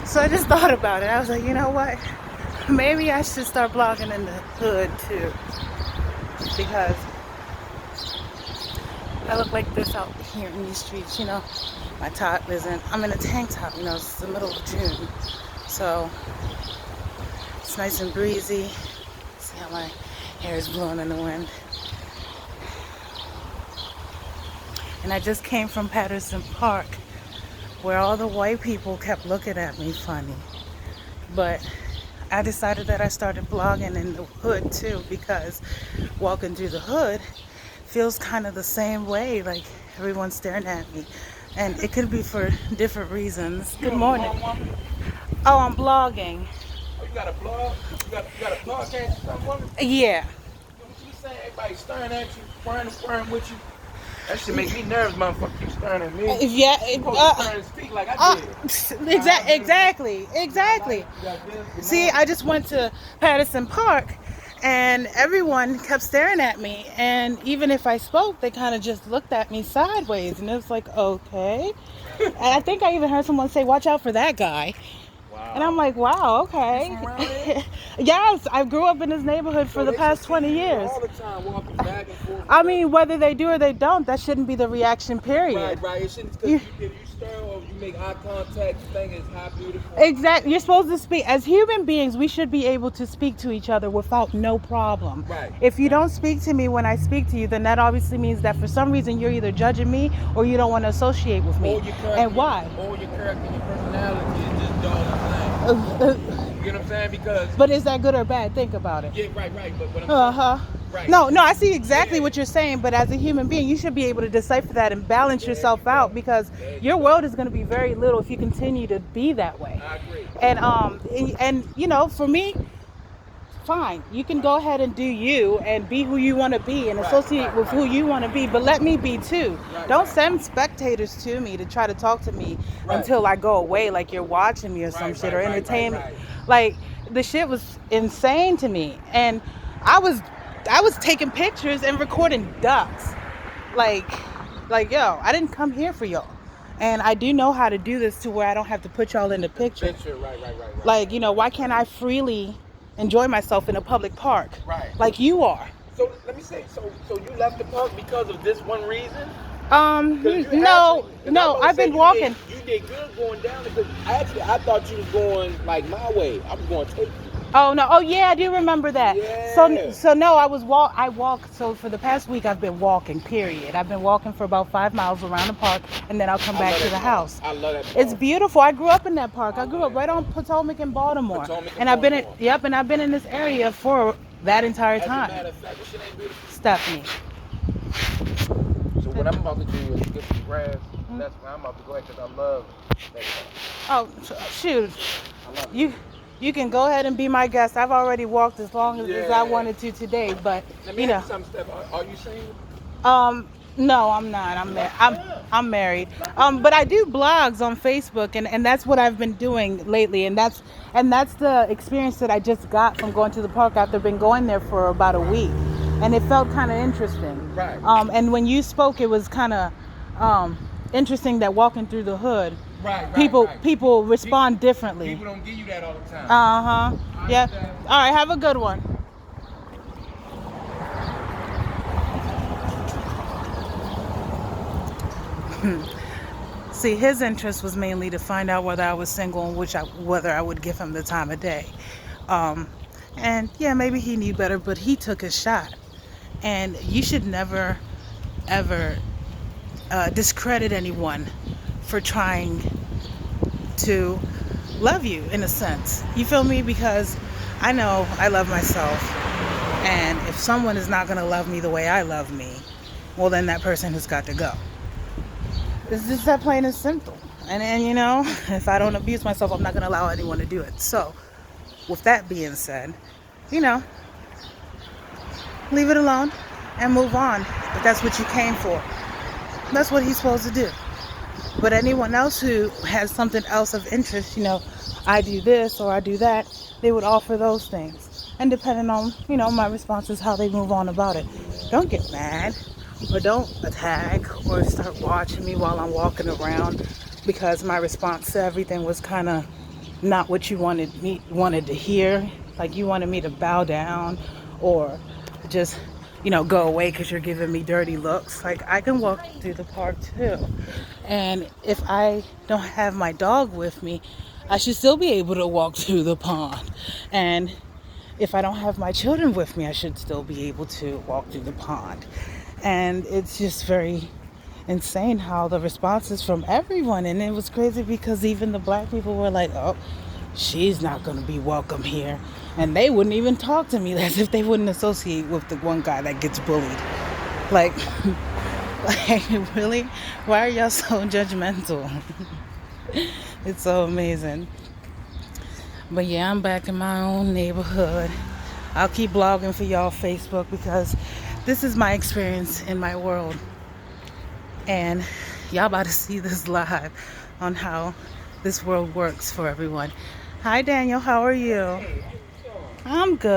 So I just thought about it. I was like, you know what? Maybe I should start blogging in the hood too. Because I look like this out here in these streets, you know. My top isn't, I'm in a tank top, you know, it's the middle of June. So it's nice and breezy. See how my hair is blowing in the wind. And I just came from Patterson Park, where all the white people kept looking at me funny. But I decided that I started blogging in the hood too, because walking through the hood feels kind of the same way, like everyone's staring at me. And it could be for different reasons. Good morning. Oh, I'm blogging. Oh, you got a blog? You got a podcast or something, woman? Yeah. What you saying? Everybody staring at you, squaring with you. That should make me nervous, motherfucker. You staring at me. Yeah. And speak like I did. Exactly. See, I just went to Patterson Park, and everyone kept staring at me. And even if I spoke, they kind of just looked at me sideways, and it was like, okay. And I think I even heard someone say, "Watch out for that guy." Wow. And I'm like, wow, okay. Yes, I grew up in this neighborhood for the past 20 years. All the time walking back and forth. I mean, whether they do or they don't, that shouldn't be the reaction, period. Right. It shouldn't, because if you stare or you make eye contact, you think it's how beautiful. Exactly. You're supposed to speak. As human beings, we should be able to speak to each other without no problem. Right. If you don't speak to me when I speak to you, then that obviously means that for some reason you're either judging me or you don't want to associate with me. And why? Or your character, your personality is just dull and plain. You know what I'm saying? Because. But is that good or bad? Think about it. Yeah, right. But what I'm saying. Right. No, I see exactly what you're saying, but as a human being, you should be able to decipher that and balance yourself out, because your world is going to be very little if you continue to be that way. I agree. And you know, for me, fine, you can go ahead and do you and be who you want to be and associate with who you want to be, but let me be too. Don't send spectators to me to try to talk to me until I go away, like you're watching me or some shit, or entertain me. Like, the shit was insane to me, and I was taking pictures and recording ducks. Like, yo, I didn't come here for y'all. And I do know how to do this to where I don't have to put y'all in the picture. Right. Like, you know, why can't I freely enjoy myself in a public park? Right. Like you are. So let me say, so you left the park because of this one reason? No, I've been walking. You did good going down because I thought you was going like my way. I was going to take you. Oh no! Oh yeah, I do remember that. Yeah. So no, I walk. So for the past week, I've been walking. Period. I've been walking for about 5 miles around the park, and then I'll come back to the house. I love that park. It's beautiful. I grew up in that park. I grew up right on Potomac in Baltimore. And I've been in this area for that entire time. As a matter of fact, what's your name, beautiful? Stephany. So what I'm about to do is get some grass. That's where I'm about to go ahead, because I love that park. Oh shoot! You can go ahead and be my guest. I've already walked as long as I wanted to today, but you know. Are you single? No, I'm not. I'm married. But I do blogs on Facebook, and that's what I've been doing lately, and that's the experience that I just got from going to the park after been going there for about a week, and it felt kind of interesting. Right. And when you spoke, it was kind of interesting that walking through the hood. Right. People respond differently. People don't give you that all the time. Yeah. All right. Have a good one. See, his interest was mainly to find out whether I was single and whether I would give him the time of day. And yeah, maybe he knew better, but he took his shot. And you should never, ever discredit anyone for trying to love you, in a sense. You feel me? Because I know I love myself, and if someone is not going to love me the way I love me, well, then that person has got to go. It's just that plain and simple. And you know, if I don't abuse myself, I'm not going to allow anyone to do it. So with that being said, you know, leave it alone and move on. If that's what you came for, that's what he's supposed to do. But anyone else who has something else of interest, you know, I do this or I do that, they would offer those things. And depending on, you know, my responses, how they move on about it. Don't get mad, or don't attack, or start watching me while I'm walking around, because my response to everything was kind of not what you wanted to hear. Like you wanted me to bow down or just, go away because you're giving me dirty looks. Like I can walk through the park too. And if I don't have my dog with me, I should still be able to walk through the pond. And if I don't have my children with me, I should still be able to walk through the pond. And it's just very insane how the responses from everyone. And it was crazy because even the black people were like, oh, she's not going to be welcome here. And they wouldn't even talk to me as if they wouldn't associate with the one guy that gets bullied. Like, like really? Why are y'all so judgmental? It's so amazing. But yeah, I'm back in my own neighborhood. I'll keep blogging for y'all Facebook because this is my experience in my world. And y'all about to see this live on how this world works for everyone. Hi Daniel, how are you? I'm good.